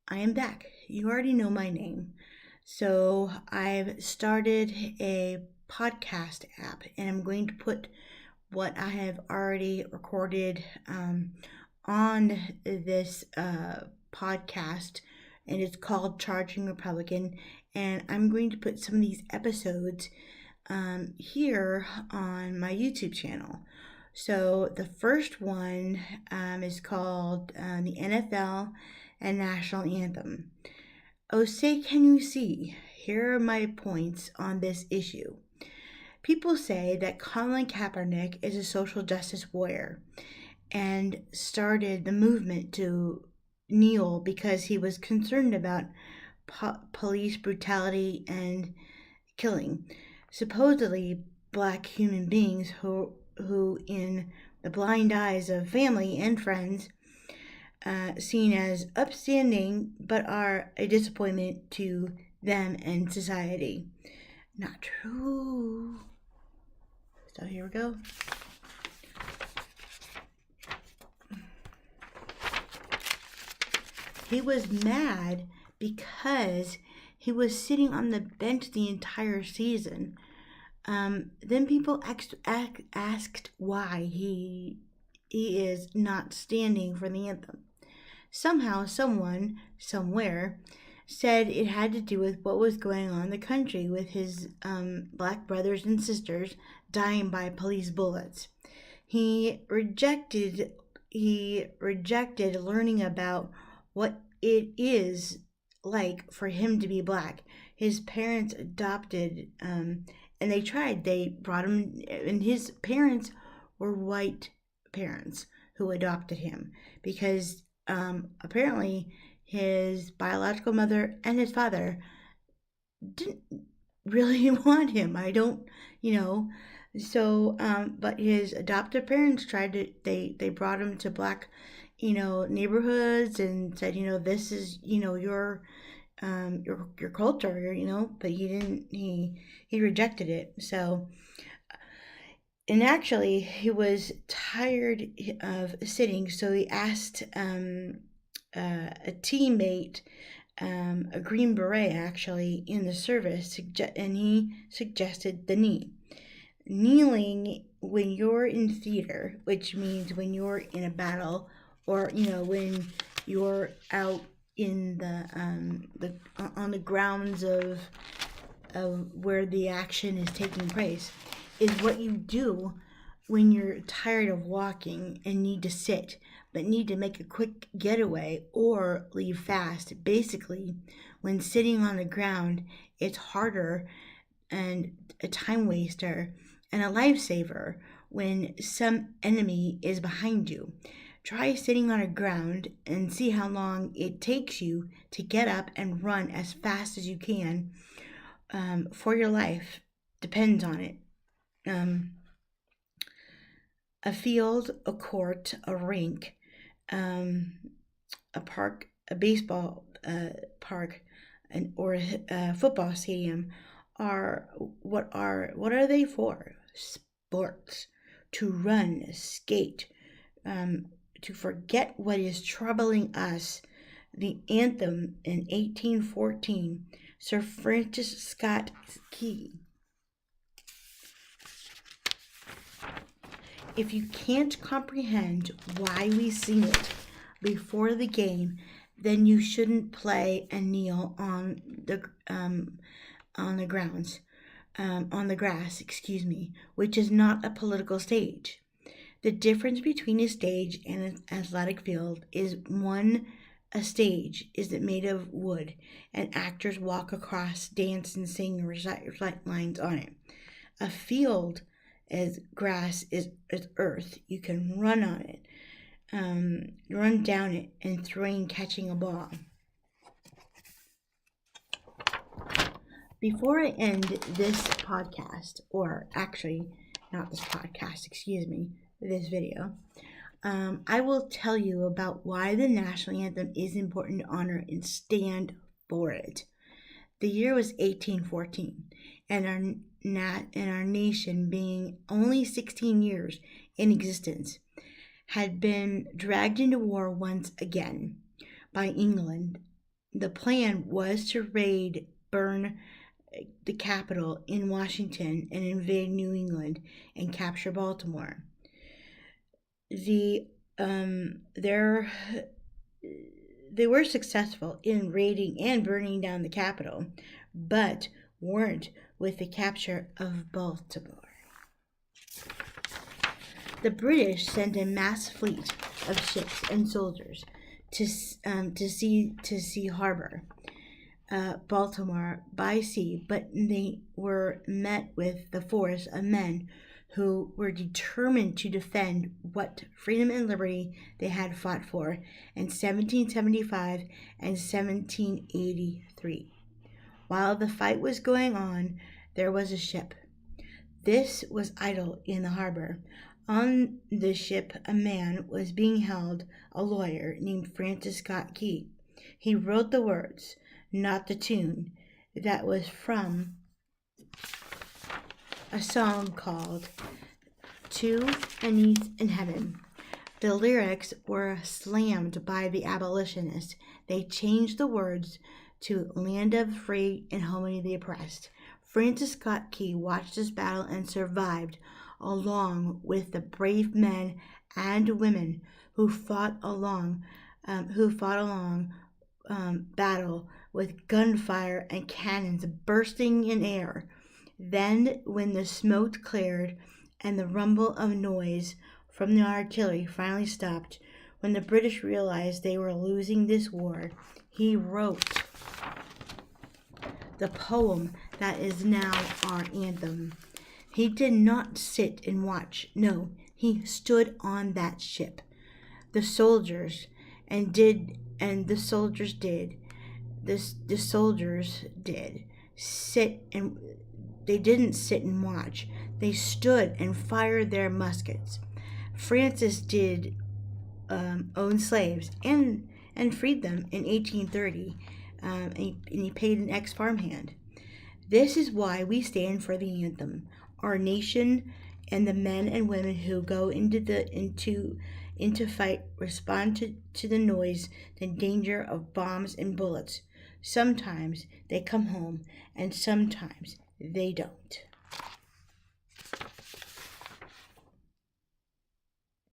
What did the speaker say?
I am back. You already know my name. So I've started a podcast app and I'm going to put what I have already recorded on this podcast, and it's called Charging Republican. And I'm going to put some of these episodes here on my YouTube channel. So the first one is called the NFL and National Anthem. Oh, say, can you see? Here are my points on this issue. People say that Colin Kaepernick is a social justice warrior and started the movement to kneel because he was concerned about police brutality and killing. Supposedly, black human beings who in the blind eyes of family and friends, seen as upstanding but are a disappointment to them and society. Not true. So here we go. He was mad because he was sitting on the bench the entire season. Then people asked why he is not standing for the anthem. Somehow, someone, somewhere, said it had to do with what was going on in the country with his black brothers and sisters dying by police bullets. He rejected learning about what it is like for him to be black. His parents adopted, and they tried. They brought him, and his parents were white parents who adopted him because apparently his biological mother and his father didn't really want him. I don't, so, but his adoptive parents tried to, they brought him to black, neighborhoods and said, this is, your culture, but he didn't, he rejected it. So, and actually he was tired of sitting, so he asked a teammate, a Green Beret actually, in the service, and he suggested the knee. Kneeling when you're in theater, which means when you're in a battle, or when you're out in the on the grounds of where the action is taking place, is what you do when you're tired of walking and need to sit, but need to make a quick getaway or leave fast. Basically, when sitting on the ground, it's harder and a time waster and a lifesaver when some enemy is behind you. Try sitting on a ground and see how long it takes you to get up and run as fast as you can. For your life depends on it. A field, a court, a rink, a park, a baseball park, or a football stadium are what are they for? Sports. To run, skate, to forget what is troubling us. The anthem in 1814, Sir Francis Scott Key. If you can't comprehend why we sing it before the game, then you shouldn't play and kneel on the grounds, on the grass, which is not a political stage. The difference between a stage and an athletic field is one. A stage is made of wood, and actors walk across, dance, and sing and recite lines on it. A field as grass is earth. You can run on it, run down it, and throwing, catching a ball. Before I end this podcast, or actually not this podcast, this video, I will tell you about why the national anthem is important to honor and stand for it. The year was 1814, and our nation, being only 16 years in existence, had been dragged into war once again by England the plan was to burn the Capitol in Washington and invade New England and capture Baltimore. They were successful in raiding and burning down the Capitol, but weren't with the capture of Baltimore. The British sent a mass fleet of ships and soldiers to Sea Harbor, Baltimore by sea, but they were met with the force of men who were determined to defend what freedom and liberty they had fought for in 1775 and 1783. While the fight was going on, there was a ship. This was idle in the harbor. On the ship, a man was being held, a lawyer named Francis Scott Key. He wrote the words, not the tune, that was from a song called To Beneath in Heaven. The lyrics were slammed by the abolitionists. They changed the words to Land of the Free and Home of the Oppressed. Francis Scott Key watched this battle and survived, along with the brave men and women who fought along battle with gunfire and cannons bursting in air. Then, when the smoke cleared and the rumble of noise from the artillery finally stopped, when the British realized they were losing this war, he wrote the poem that is now our anthem. He did not sit and watch. No, he stood on that ship. The soldiers did sit, and they didn't sit and watch. They stood and fired their muskets. Francis did own slaves and freed them in 1830, and he paid an ex-farmhand. This is why we stand for the anthem. Our nation and the men and women who go into fight respond to the noise, the danger of bombs and bullets. Sometimes they come home, and sometimes they don't.